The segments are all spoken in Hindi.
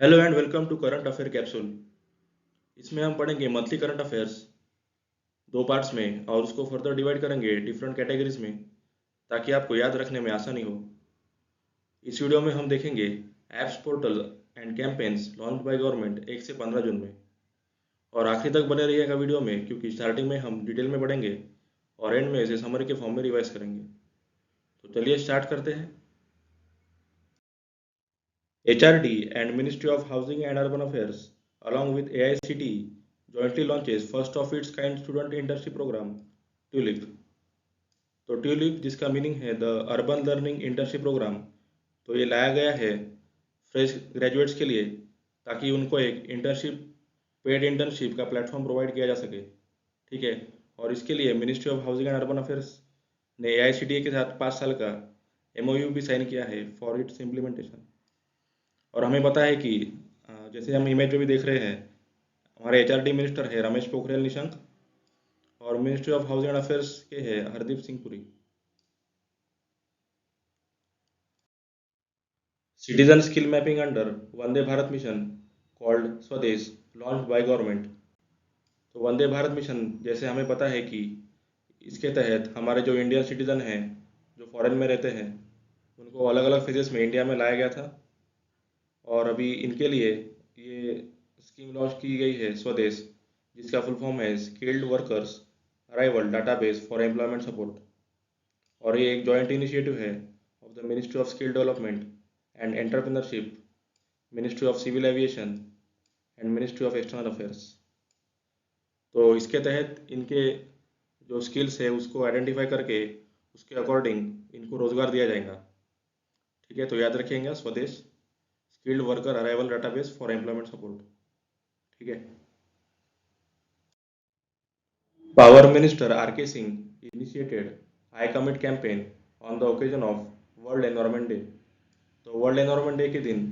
Hello and welcome to current affair capsule. इसमें हम पढ़ेंगे मंथली करंट अफेयर्स दो पार्ट्स में और उसको फर्दर डिवाइड करेंगे डिफरेंट कैटेगरीज में ताकि आपको याद रखने में आसानी हो। इस वीडियो में हम देखेंगे apps portal and campaigns launch by government 1 से 15 जून में। और आखिरी तक बने रहिएगा वीडियो में क्योंकि स्टार्टिंग में हम डिटेल में पढ़ेंगे और एंड में इसे समरी के फॉर्म में रिवाइज करेंगे। तो चलिए स्टार्ट करते हैं। HRD and Ministry of Housing and Urban Affairs, along with AICTE, jointly launches first of its kind student internship program, TULIP। तो ट्यूलिप जिसका मीनिंग है the urban learning internship programme, तो ये लाया गया है फ्रेश ग्रेजुएट्स के लिए ताकि उनको एक इंटर्नशिप पेड इंटर्नशिप का प्लेटफॉर्म प्रोवाइड किया जा सके। ठीक है। और इसके लिए ministry of housing and urban affairs ने AICTE के साथ 5 साल का MOU भी साइन किया है फॉर इट्स इम्प्लीमेंटेशन। और हमें पता है कि जैसे हम इमेज में भी देख रहे हैं, हमारे HRD मिनिस्टर है रमेश पोखरियाल निशंक और ministry of housing and affairs के है Hardeep Singh Puri. Citizen skill mapping under Vande Bharat mission called Swades launch by government. तो वंदे भारत मिशन जैसे हमें पता है कि इसके तहत हमारे जो इंडियन सिटीजन हैं जो फॉरेन में रहते हैं उनको अलग अलग फेजेस में इंडिया में लाया गया था। और अभी इनके लिए ये स्कीम लॉन्च की गई है स्वदेश, जिसका फुल फॉर्म है skilled workers arrival database for employment support. और ये एक जॉइंट इनिशिएटिव है of the ministry of skill development and entrepreneurship, ministry of civil aviation and ministry of external affairs. तो इसके तहत इनके जो स्किल्स है उसको आइडेंटिफाई करके उसके अकॉर्डिंग इनको रोजगार दिया जाएगा। ठीक है, तो याद रखिएगा स्वदेश skilled worker arrival database for employment support. ठीक है। Power Minister R.K. Singh initiated I Commit campaign on the occasion of world environment day. तो वर्ल्ड एनवायरनमेंट डे के दिन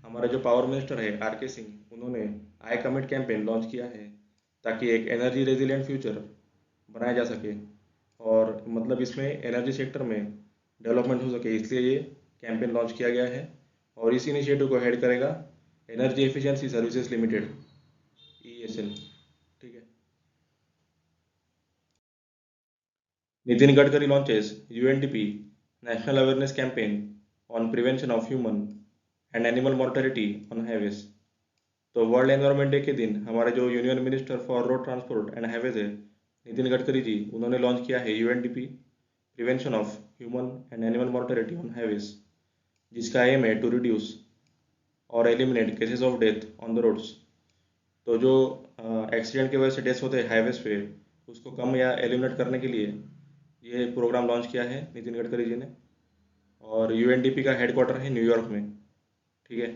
हमारे जो पावर मिनिस्टर है R.K. सिंह उन्होंने आई कमिट कैंपेन लॉन्च किया है ताकि एक एनर्जी रेजिलिएंट फ्यूचर बनाया जा सके और मतलब इसमें एनर्जी सेक्टर में डेवलपमेंट हो सके, इसलिए ये कैंपेन लॉन्च किया गया है। और इस इनिशिएटिव को हेड करेगा energy efficiency services limited ESL। ठीक है। Nitin Gadkari launches UNDP National Awareness Campaign on Prevention of Human and Animal Mortality on Highways। तो वर्ल्ड एनवायरनमेंट डे के दिन हमारे जो union minister for road transport and highways है नितिन गडकरी जी, उन्होंने लॉन्च किया है UNDP prevention of human and animal mortality on highways, जिसका एम है टू रिड्यूस और eliminate cases of death on the roads. तो जो एक्सीडेंट की वजह से डेथ होते हैं हाईवेज पे उसको कम या एलिमिनेट करने के लिए ये प्रोग्राम लॉन्च किया है नितिन गडकरी जी ने। और UNDP का हेडक्वार्टर है न्यूयॉर्क में। ठीक है।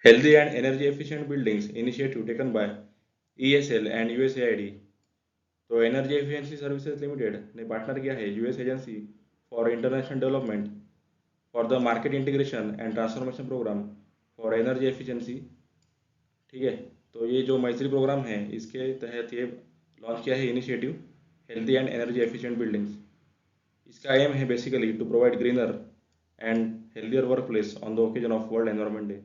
Healthy and energy efficient buildings initiative taken by ESL and USAID। तो एनर्जी एफिशिएंसी सर्विसेज लिमिटेड ने पार्टनर किया है US agency for international development for the market integration and transformation programme for energy efficiency. ठीक है। तो ये जो मैत्री प्रोग्राम है इसके तहत ये लॉन्च किया है initiative healthy and energy efficient buildings. इसका एम है basically to provide greener and healthier work place on the occasion of world environment day.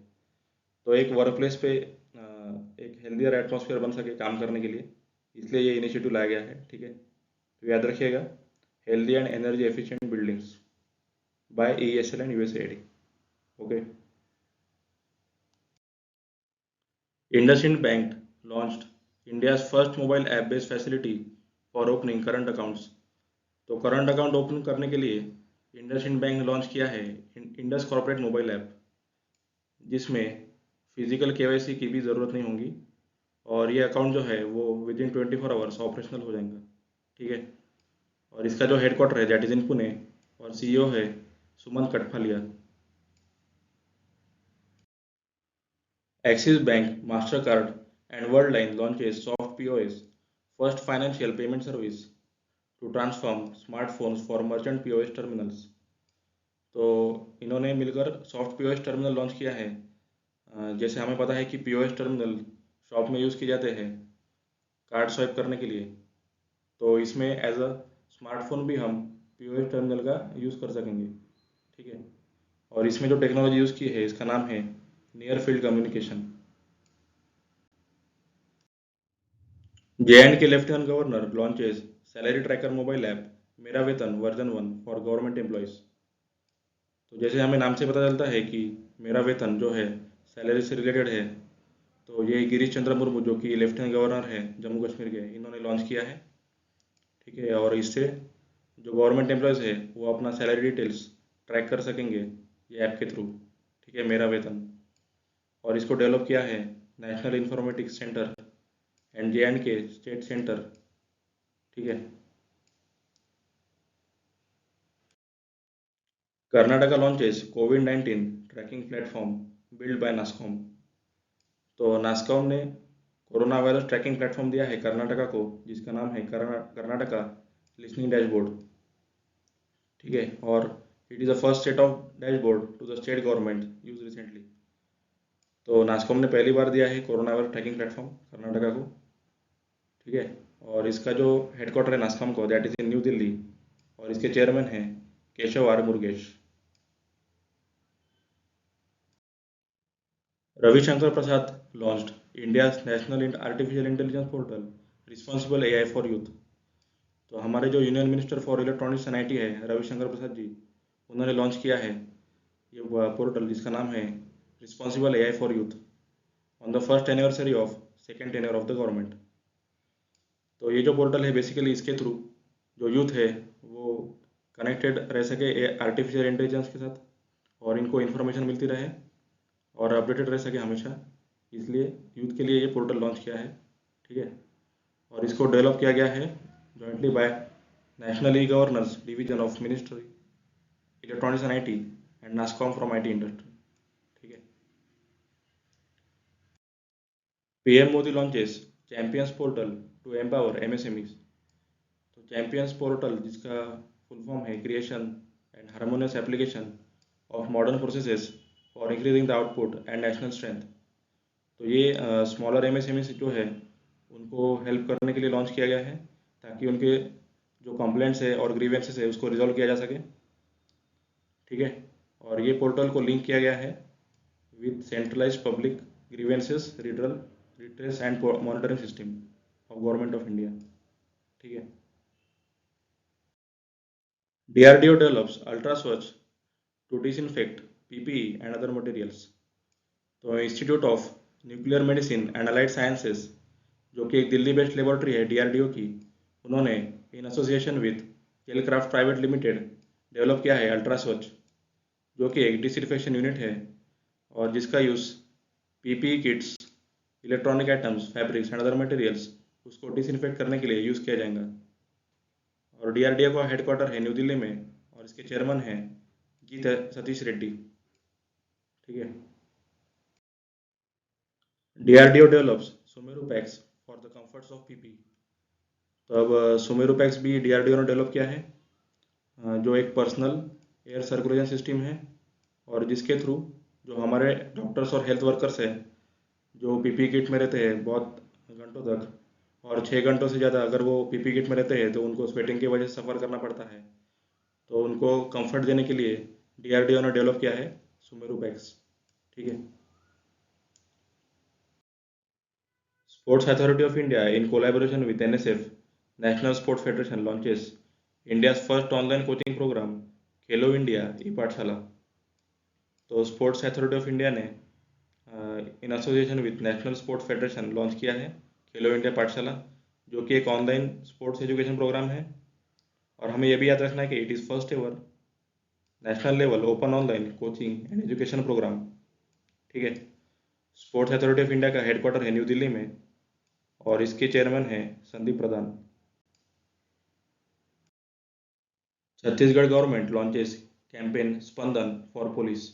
तो एक वर्क प्लेस पे एक हेल्दियर एटमॉस्फेयर बन सके काम करने के लिए, इसलिए ये इनिशिएटिव लाया गया है। ठीक है, तो याद रखिएगा healthy and energy efficient buildings by ESL and USAID। Okay. IndusInd Bank launched India's first mobile app based facility for opening current accounts। तो करंट अकाउंट ओपन करने के लिए इंडसइंड बैंक ने लॉन्च किया है इंडस कॉर्पोरेट मोबाइल ऐप, जिसमें फिजिकल KYC की भी ज़रूरत नहीं होगी और ये अकाउंट जो है वो विद इन 24 आवर्स ऑपरेशनल हो जाएगा। ठीक है। और इसका जो हेडक्वार्टर है दैट इज इन पुणे और CEO है Suman Katphalia. Axis bank master card and world line launches soft POS first financial payment service to transform smartphones for merchant POS terminals. तो इन्होंने मिलकर सॉफ्ट POS टर्मिनल लॉन्च किया है। जैसे हमें पता है कि POS टर्मिनल शॉप में यूज़ किए जाते हैं कार्ड स्वाइप करने के लिए, तो इसमें एज अ स्मार्टफोन भी हम POS टर्मिनल का यूज़ कर सकेंगे। ठीक है। और इसमें जो टेक्नोलॉजी यूज़ की है इसका नाम है near field communication. J&K lieutenant governor launches salary tracker mobile app मेरा वेतन वर्जन 1 फॉर गवर्नमेंट एम्प्लॉयज़। तो जैसे हमें नाम से पता चलता है कि मेरा वेतन जो है सैलरी से रिलेटेड है, तो ये गिरीश चंद्र मुर्मू जो कि लेफ्टिनेंट गवर्नर है जम्मू कश्मीर के, इन्होंने लॉन्च किया है। ठीक है, और इससे जो गवर्नमेंट एम्प्लॉयज़ है वो अपना सैलरी डिटेल्स ट्रैक कर सकेंगे ये ऐप के थ्रू। ठीक है, मेरा वेतन। और इसको डेवलप किया है national informatics centre and J&K state centre. ठीक है। कर्नाटका लॉन्चेस कोविड-19 tracking platform build by Nasscom. तो नास्कॉम ने कोरोना वायरस ट्रैकिंग प्लेटफॉर्म दिया है कर्नाटका को, जिसका नाम है कर्नाटका लिसनिंग डैशबोर्ड। ठीक है, और it is the first set of dashboard to the state government use recently. तो नास्कॉम ने पहली बार दिया है corona virus tracking platform Karnataka को। ठीक है, और इसका जो हेडक्वार्टर है नास्कॉम को, that is in New Delhi, और इसके चेयरमैन हैं Keshav R Murugesh. Ravishankar Prasad launched India's National Artificial Intelligence Portal, Responsible AI for Youth। तो हमारे जो union minister for electronics and IT है रविशंकर प्रसाद जी, उन्होंने लॉन्च किया है ये पोर्टल जिसका नाम है responsible AI for youth on the first anniversary of second tenure of the government. तो ये जो पोर्टल है बेसिकली इसके थ्रू जो यूथ है वो कनेक्टेड रह सके आर्टिफिशियल इंटेलिजेंस के साथ, और इनको इन्फॉर्मेशन मिलती रहे और अपडेटेड रह सके हमेशा, इसलिए यूथ के लिए ये पोर्टल लॉन्च किया है। ठीक है, और इसको डेवलप किया गया है jointly by national e governance division of ministry electronics and IT and NASSCOM from IT industry. ठीक है। PM Modi launches champions portal to empower MSMEs. तो चैंपियंस पोर्टल जिसका फुल फॉर्म है creation and harmonious application of modern processes for increasing the output and national strength. तो ये स्मॉलर एमएसएमई जो है उनको हेल्प करने के लिए लॉन्च किया गया है, ताकि उनके जो कंप्लेंट्स है और ग्रीवेंसेस है उसको रिजॉल्व किया जा सके। ठीक है, और ये पोर्टल को लिंक किया गया है with centralized public grievances redress and monitoring system of government of India. ठीक है। DRDO develops ultra Swachh to disinfect PPE and other materials. तो institute of nuclear medicine and allied sciences जो कि एक दिल्ली बेस्ड लेबोरेटरी है डीआरडीओ की, उन्होंने in association with Kelkraft private limited develop किया है अल्ट्रा स्वच्छ, जो कि एक डिसइंफेक्शन यूनिट है और जिसका use PPE kits, electronic items, fabrics and other materials उसको डिसइंफेक्ट करने के लिए यूज़ किया जाएगा। और डीआरडीओ का हेडक्वार्टर है न्यू दिल्ली में, और इसके चेयरमैन हैं जी सतीश रेड्डी। ठीक है। DRDO develops Sumeru PACS for the comforts of PP. तो अब सुमेरु पैक्स भी डीआरडीओ ने डेवलप किया है, जो एक पर्सनल एयर सर्कुलेशन सिस्टम है, और जिसके थ्रू जो हमारे डॉक्टर्स और हेल्थ वर्कर्स हैं जो पीपी किट में रहते हैं बहुत घंटों तक, और 6 घंटों से ज़्यादा अगर वो पीपी किट में रहते हैं तो उनको स्वेटिंग की वजह से सफ़र करना पड़ता है, तो उनको कंफर्ट देने के लिए डीआरडीओ ने डेवलप किया है सुमेरु पैक्स। ठीक है। Sports authority of India in collaboration with NSF national sports federation launches India's first online coaching program Khelo India e Pathshala. तो स्पोर्ट्स अथॉरिटी ऑफ इंडिया ने in association with national sports federation launch किया है खेलो इंडिया पाठशाला, जो कि एक ऑनलाइन स्पोर्ट्स एजुकेशन प्रोग्राम है। और हमें यह भी याद रखना है कि it is first ever national level open online coaching and education program. ठीक है। स्पोर्ट्स अथॉरिटी ऑफ इंडिया का हेडक्वार्टर है न्यू दिल्ली में, और इसके चेयरमैन हैं Sandeep Pradhan. Chhattisgarh government launches campaign Spandan for police.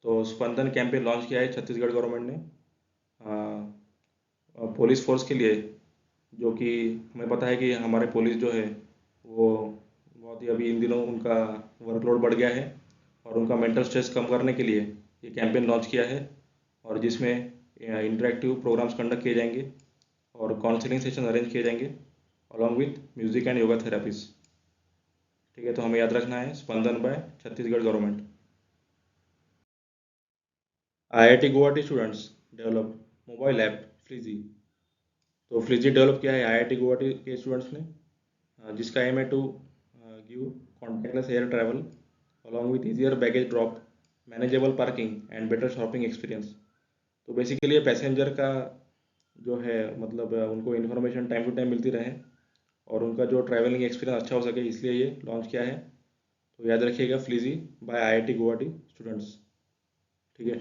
तो स्पंदन कैंपेन लॉन्च किया है छत्तीसगढ़ गवर्नमेंट ने पुलिस फोर्स के लिए, जो कि हमें पता है कि हमारे पुलिस जो है वो बहुत ही अभी इन दिनों उनका वर्कलोड बढ़ गया है, और उनका मेंटल स्ट्रेस कम करने के लिए ये कैंपेन लॉन्च किया है, और जिसमें इंटरेक्टिव प्रोग्राम्स कंडक्ट किए जाएंगे और काउंसलिंग सेशन अरेंज किए जाएंगे along with music and yoga therapies. ठीक है, तो हमें याद रखना है Spandan by Chhattisgarh government. IIT Guwahati students develop mobile app Fleegy. तो फ्लीजी डेवलप किया है IIT गुवाहाटी के स्टूडेंट्स ने, जिसका एम है to give contactless air travel along with easier baggage drop, manageable parking and better shopping experience. तो बेसिकली ये पैसेंजर का जो है मतलब उनको इन्फॉर्मेशन टाइम टू टाइम मिलती रहे और उनका जो ट्रैवलिंग एक्सपीरियंस अच्छा हो सके, इसलिए ये लॉन्च किया है। तो याद रखिएगा, Fleegy by IIT Guwahati students. ठीक है।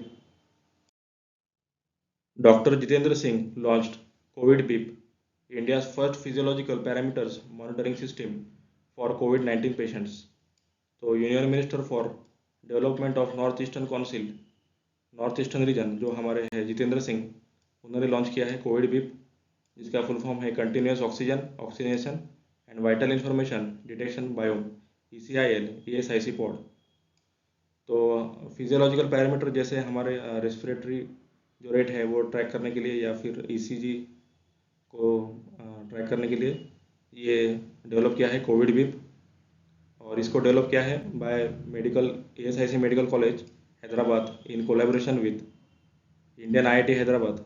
Doctor Jitendra Singh launched COVID beep, India's first physiological parameters monitoring system for COVID-19 patients. तो union minister for development of north eastern council, north eastern region जो हमारे हैं जितेंद्र सिंह, उन्होंने लॉन्च किया है कोविड बीप, जिसका फुल फॉर्म है continuous oxygen oxygenation and vital information detection biome, ECIL ESIC पॉड। तो फिजियोलॉजिकल पैरामीटर जैसे हमारे रेस्पिरेटरी जो रेट है वो ट्रैक करने के लिए या फिर ECG को ट्रैक करने के लिए ये डेवलप किया है कोविड बीप। और इसको डेवलप किया है by medical ASIC medical college Hyderabad in collaboration with Indian IIT Hyderabad,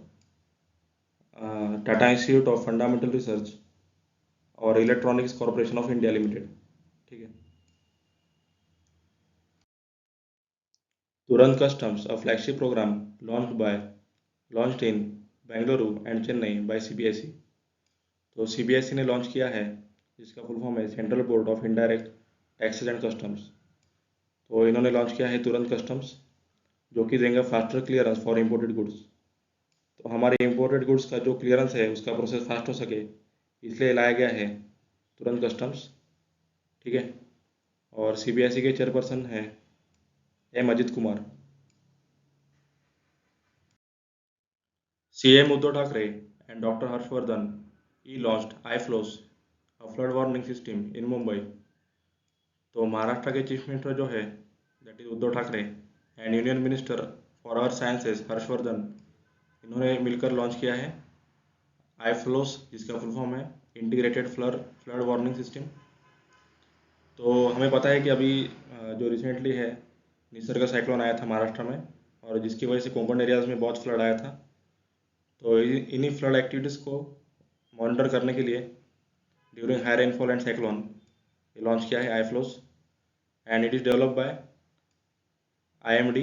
Tata institute of fundamental research और electronics corporation of India limited. ठीक है। Turant customs, a flagship program launched in Bengaluru and Chennai by CBSE। तो CBSE ने लॉन्च किया है, जिसका फुल फॉर्म है central board of indirect taxes and customs. तो इन्होंने लॉन्च किया है तुरंत कस्टम्स, जो कि देंगे faster clearance for imported goods. तो हमारे इम्पोर्टेड गुड्स का जो क्लियरेंस है उसका प्रोसेस फास्ट हो सके, इसलिए लाया गया है तुरंत कस्टम्स। ठीक है। और CBSE के चेयरपर्सन हैं Ajit Kumar. CM Uddhav Thackeray and Dr. Harshvardhan launched iFlows, a flood warning system in Mumbai। तो महाराष्ट्र के चीफ मिनिस्टर जो है that is Uddhav Thackeray and union minister for earth sciences Harshvardhan, इन्होंने मिलकर लॉन्च किया है iFlows, जिसका फुल फॉर्म है इंटीग्रेटेड फ्लड वार्निंग सिस्टम। तो हमें पता है कि अभी जो रिसेंटली है निसर्ग साइक्लोन आया था महाराष्ट्र में, और जिसकी वजह से कोंकण एरियाज में बहुत फ्लड आया था। तो इन्हीं फ्लड एक्टिविटीज़ को मॉनिटर करने के लिए during high rainfall and cyclone ये लॉन्च किया है iFlows, and it is developed by IMD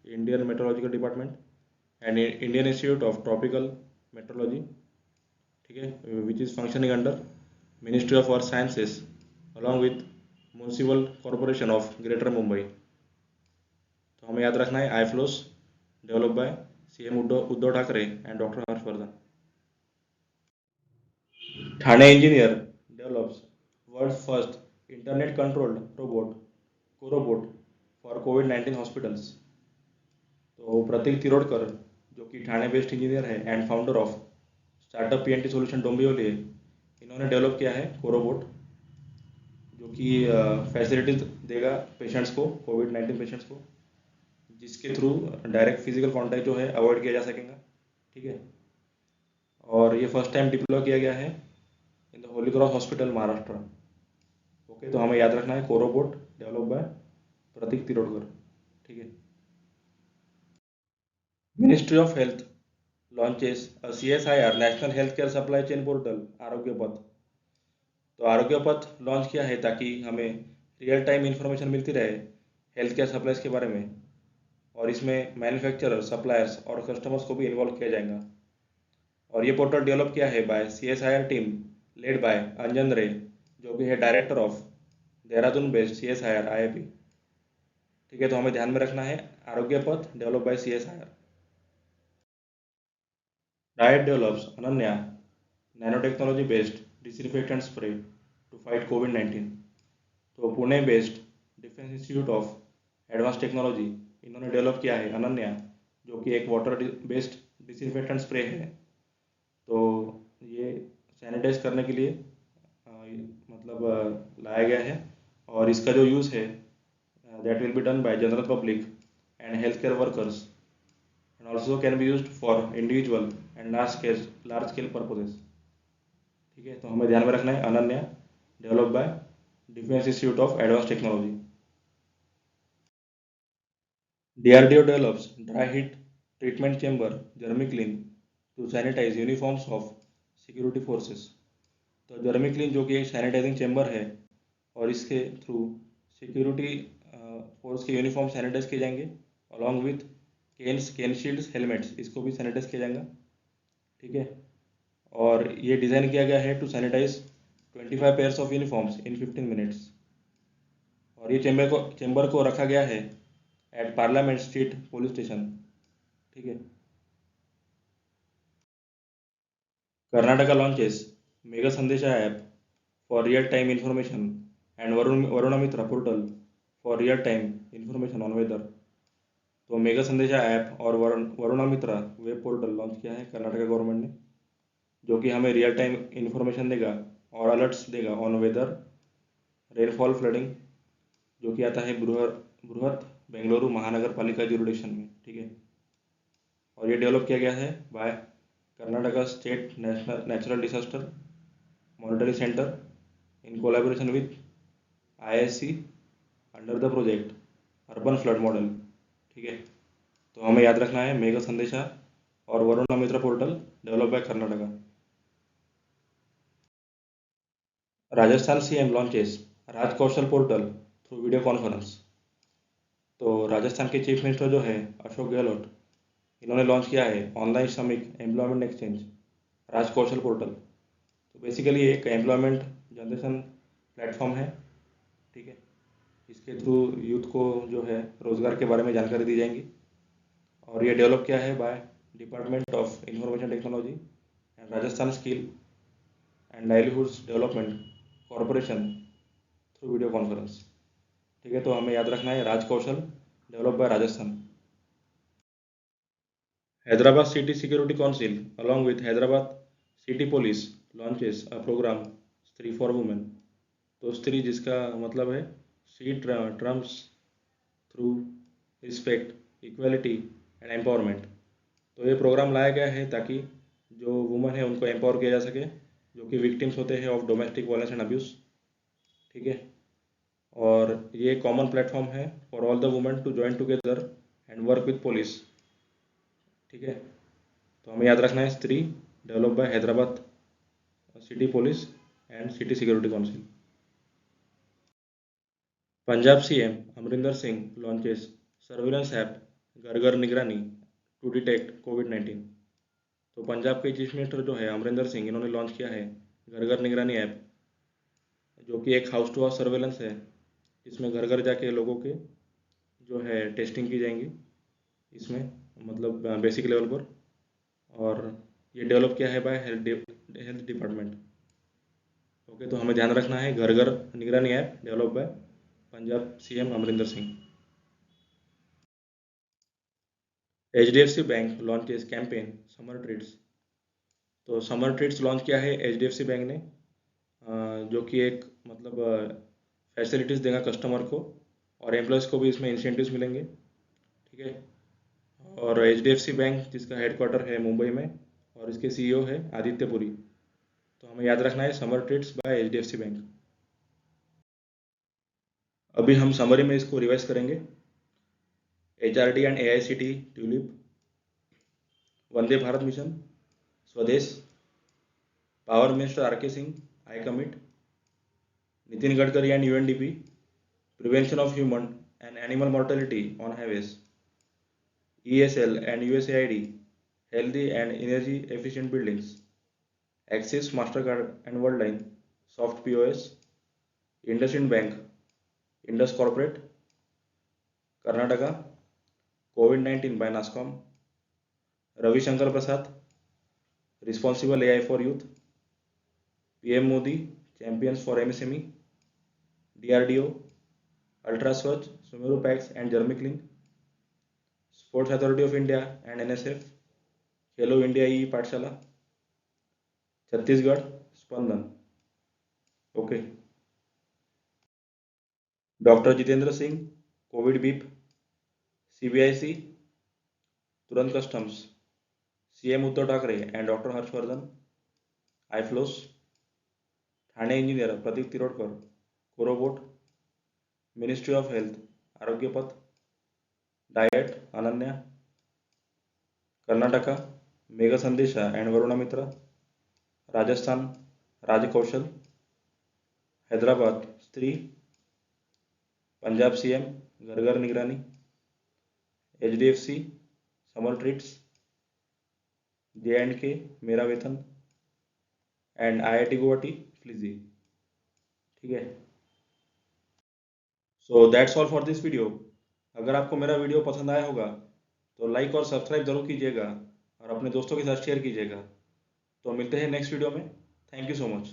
Indian meteorological department and Indian institute of tropical meteorology. ठीक है, which is functioning under ministry of earth sciences along with municipal corporation of greater Mumbai. तो हमें याद रखना है iFlows develop by CM Uddhav Thackeray and doctor Harshvardhan. Thane engineer develops world's first internet controlled robot corobot for COVID-19 hospitals. तो प्रतीक तिरोडकर, जो कि ठाणे बेस्ड इंजीनियर है and founder of startup PNT solution Dombivli है, इन्होंने डेवलप किया है कोरोबोट, जो कि फैसिलिटीज देगा पेशेंट्स को, COVID-19 पेशेंट्स को, जिसके थ्रू डायरेक्ट फिजिकल कांटेक्ट जो है अवॉइड किया जा सकेगा। ठीक है। और ये फर्स्ट टाइम डिप्लॉय किया गया है in the Holi cross hospital Maharashtra. Okay, तो हमें याद रखना है कोरोबोट डेवलप बाय प्रतीक तिरोडकर। ठीक है। Ministry of health launches a CSIR national health care supply chain portal आरोग्य पथ। तो आरोग्य पथ लॉन्च किया है ताकि हमें रियल टाइम इंफॉर्मेशन मिलती रहे हेल्थ केयर सप्लाईज के बारे में, और इसमें मैन्युफैक्चरर सप्लायर्स और कस्टमर्स को भी इन्वॉल्व किया जाएगा। और ये पोर्टल डेवलप किया है by CSIR team led by Anjan Ray, जो कि है director of Dehradun based CSIR IIP। ठीक है। तो हमें ध्यान में रखना है Arogya Path develop by CSIR। DIAT develops Ananya nano technology based disinfectant spray to fight COVID-19। तो Pune based defence institute of advance technology, इन्होंने डेवलप किया है अनन्या, जो कि एक वाटर बेस्ड डिसइंफेक्टेंट स्प्रे है। तो ये सैनिटाइज करने के लिए लाया गया है, और इसका जो यूज़ है that will be done by general public and health care workers and also can be used for individual and large scale purposes. ठीक है। तो हमें ध्यान में रखना है Ananya develop by defence institute of advance technology. DRDO develops dry heat treatment chamber Germi Klean to sanitize uniforms of security forces. तो जर्मी क्लीन जो कि एक सैनिटाइजिंग चेंबर है और इसके थ्रू सिक्योरिटी फोर्स के यूनिफॉर्म सैनिटाइज किए जाएंगे along with cane shields helmets, इसको भी सैनिटाइज किया जाएगा। ठीक है, और ये डिज़ाइन किया गया है to sanitize 25 pairs of uniforms in 15 minutes. और ये चेंबर को रखा गया है at parliament street police station. ठीक है, Karnataka launches mega Sandesha app for real time information and Varuna Mitra portal for real time information on weather. तो मेगा संदेशा ऐप और Varuna Mitra web portal launch किया है कर्नाटका गवर्नमेंट ने, जो कि हमें रियल टाइम इंफॉर्मेशन देगा और अलर्ट्स देगा ऑन वेदर, रेनफॉल, फ्लडिंग, जो कि आता है बृहत बेंगलुरु महानगर पालिका जुरिडिक्शन में। ठीक है, और ये डेवलप किया गया है by Karnataka state natural disaster monitoring centre in collaboration with IISc under the project urban flood model. ठीक है, तो हमें याद रखना है मेगा संदेशा और Varuna Mitra portal develop by Karnataka. Rajasthan CM launches Raj Kaushal portal through video conference. तो राजस्थान के चीफ मिनिस्टर जो है अशोक गहलोत, इन्होंने लॉन्च किया है ऑनलाइन श्रमिक एम्प्लॉयमेंट एक्सचेंज राज कौशल पोर्टल। तो बेसिकली एक एम्प्लॉयमेंट जनरेशन प्लेटफॉर्म है। ठीक है, इसके थ्रू यूथ को जो है रोज़गार के बारे में जानकारी दी जाएंगी, और ये डेवलप किया है by department of information technology and Rajasthan skill and livelihoods development corporation through video conference. ठीक है, तो हमें याद रखना है Raj Kaushal develop by Rajasthan. Hyderabad City Security Council, along with Hyderabad City Police, launches a program Stree for women. तो स्त्री जिसका मतलब है she triumphs through respect equality and empowerment. तो ये प्रोग्राम लाया गया है ताकि जो वुमेन है उनको एम्पावर किया जा सके, जो कि विक्टिम्स होते हैं of domestic violence and abuse. ठीक है, और ये कॉमन प्लेटफॉर्म है for all the women to join together and work with police. ठीक है, तो हमें याद रखना है Stree develop by Hyderabad city police and city security council. Punjab CM Amarinder Singh launches surveillance app Ghar Ghar निगरानी टू डिटेक्ट कोविड-19। तो पंजाब के चीफ मिनिस्टर जो है अमरिंदर सिंह, इन्होंने लॉन्च किया है घर घर निगरानी ऐप, जो कि एक हाउस टू हाउस सर्वेलेंस है, इसमें घर घर जाके लोगों के जो है टेस्टिंग की जाएंगी इसमें, मतलब बेसिक लेवल पर। और ये डेवलप किया है बाय हेल्थ डिपार्टमेंट। ओके, तो हमें ध्यान रखना है घर घर निगरानी app develop by Punjab CM Amarinder Singh. HDFC bank launches campaign summer treats. तो समर ट्रीट्स लॉन्च किया है HDFC बैंक ने, जो कि एक मतलब फैसिलिटीज़ देगा कस्टमर को, और एम्प्लॉयज़ को भी इसमें इंसेंटिव्स मिलेंगे। ठीक है, और HDFC बैंक जिसका हेडक्वार्टर है मुंबई में, और इसके CEO है आदित्य पुरी। तो हमें याद रखना है summer treats by HDFC bank. अभी हम समरी में इसको रिवाइज करेंगे। HRD and AICTE tulip, Vande Bharat mission, Swades, power minister RK Singh I commit, Nitin Gadkari and UNDP, prevention of human and animal mortality on highways, ESL and USAID healthy and energy efficient buildings, Axis Mastercard and world line soft POS, IndusInd bank, Indus corporate, Karnataka, कोविड-19 by NASSCOM, Ravishankar Prasad, responsible AI for youth, PM Modi champions for MSME, DRDO, ultra Swachh, Sumeru packs and germy clean, sports authority of India and NSF, Khelo India e Pathshala, Chhattisgarh Spandan. Okay, doctor Jitendra Singh covid beep, CBIC Turant customs, CM Uddhav Thackeray and doctor Harshvardhan IFLOWS, Thane engineer Pradeep Tirodkar corobot, ministry of health Arogya Path, diet Ananya, Karnataka Megha Sandesha and Varuna Mitra, Rajasthan Raj Kaushal, Hyderabad Stree, Punjab CM घर घर निगरानी, HDFC समर ट्रीट्स, J&K मेरा वेतन एंड IIT गुवाहाटी फ्लिजी। ठीक है, so that's all for this video. अगर आपको मेरा वीडियो पसंद आया होगा तो लाइक और सब्सक्राइब जरूर कीजिएगा और अपने दोस्तों के साथ शेयर कीजिएगा। तो मिलते हैं नेक्स्ट वीडियो में। Thank you so much.